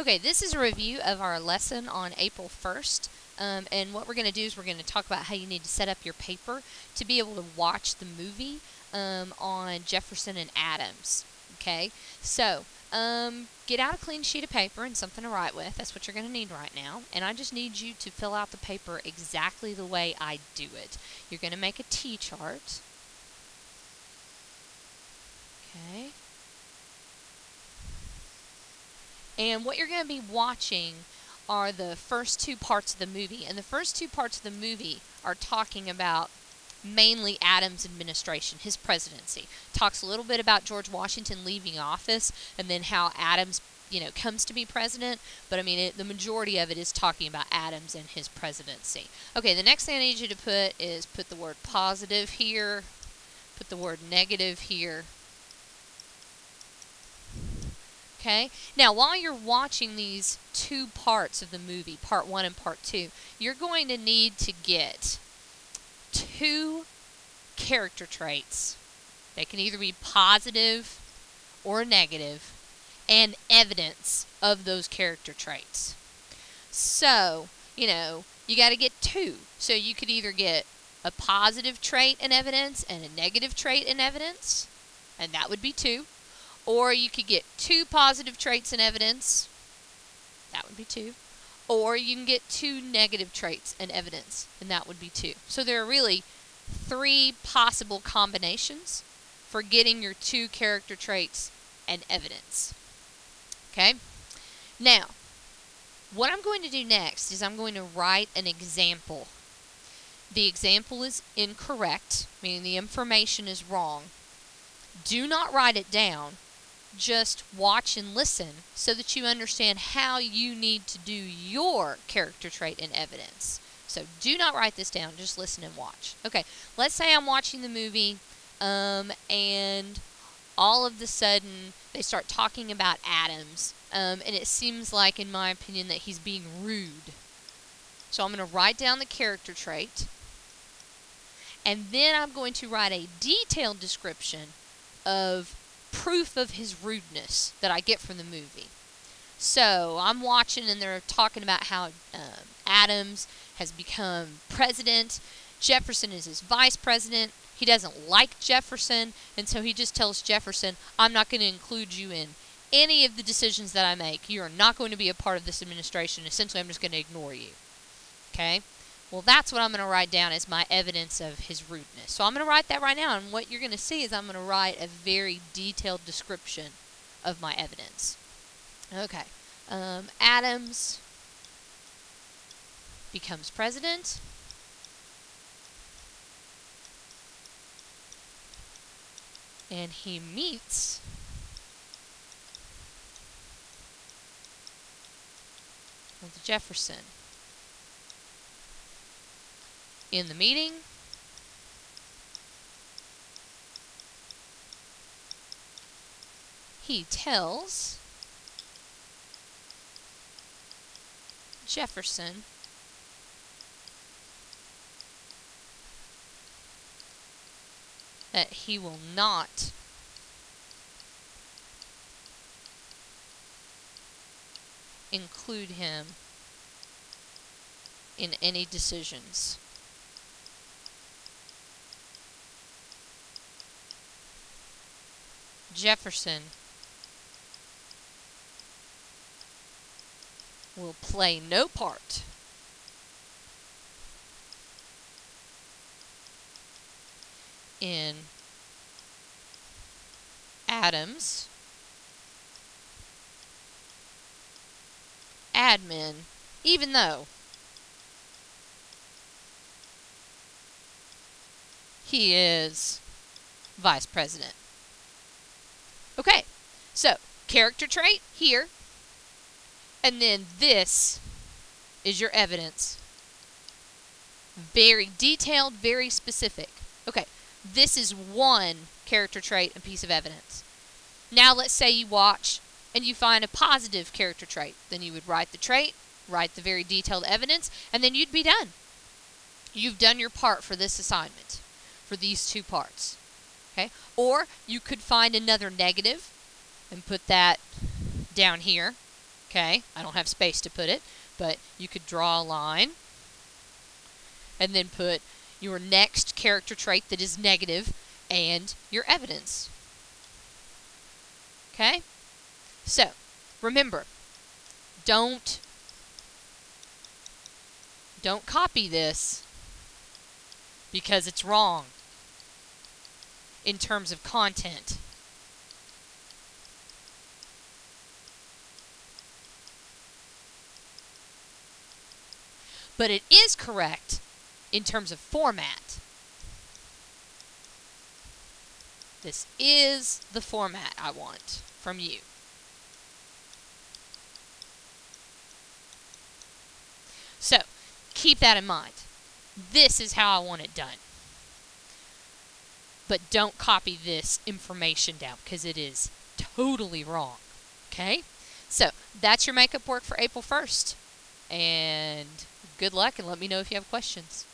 Okay, this is a review of our lesson on April 1st. And what we're going to do is we're going to talk about how you need to set up your paper to be able to watch the movie on Jefferson and Adams. Okay, so get out a clean sheet of paper and something to write with. That's what you're going to need right now. And I just need you to fill out the paper exactly the way I do it. You're going to make a T-chart. Okay. And what you're going to be watching are the first two parts of the movie. And the first two parts of the movie are talking about mainly Adams' administration, his presidency. Talks a little bit about George Washington leaving office and then how Adams, comes to be president. But I mean, the majority of it is talking about Adams and his presidency. Okay, the next thing I need you to put is put the word positive here, put the word negative here. Okay? Now, while you're watching these two parts of the movie, part 1 and part 2, you're going to need to get 2 character traits. They can either be positive or negative, and evidence of those character traits. So, you got to get 2. So you could either get a positive trait and evidence and a negative trait and evidence, and that would be 2. Or you could get 2 positive traits and evidence. That would be 2. Or you can get 2 negative traits and evidence, and that would be 2. So there are really 3 possible combinations for getting your 2 character traits and evidence. Okay? Now, what I'm going to do next is I'm going to write an example. The example is incorrect, meaning the information is wrong. Do not write it down. Just watch and listen so that you understand how you need to do your character trait and evidence. So do not write this down, just listen and watch. Okay, let's say I'm watching the movie and all of a sudden they start talking about Adams and it seems like, in my opinion, that he's being rude. So I'm going to write down the character trait and then I'm going to write a detailed description of proof of his rudeness that I get from the movie. So I'm watching and they're talking about how Adams has become president. Jefferson is his vice president. He doesn't like Jefferson, and so he just tells Jefferson, I'm not going to include you in any of the decisions that I make. You are not going to be a part of this administration. Essentially, I'm just going to ignore you. Okay? Well, that's what I'm going to write down as my evidence of his rudeness. So I'm going to write that right now, and what you're going to see is I'm going to write a very detailed description of my evidence. Okay. Adams becomes president. And he meets with Jefferson. In the meeting, he tells Jefferson that he will not include him in any decisions. Jefferson will play no part in Adams' admin, even though he is vice president. Okay, so character trait here, and then this is your evidence. Very detailed, very specific. Okay, this is one character trait and piece of evidence. Now let's say you watch and you find a positive character trait. Then you would write the trait, write the very detailed evidence, and then you'd be done. You've done your part for this assignment, for these 2 parts. Okay? Or you could find another negative and put that down here. Okay, I don't have space to put it, but you could draw a line and then put your next character trait that is negative and your evidence. Okay? So, remember, don't copy this because it's wrong in terms of content. But it is correct in terms of format. This is the format I want from you. So, keep that in mind. This is how I want it done. But don't copy this information down because it is totally wrong. Okay? So, that's your makeup work for April 1st. And good luck, and let me know if you have questions.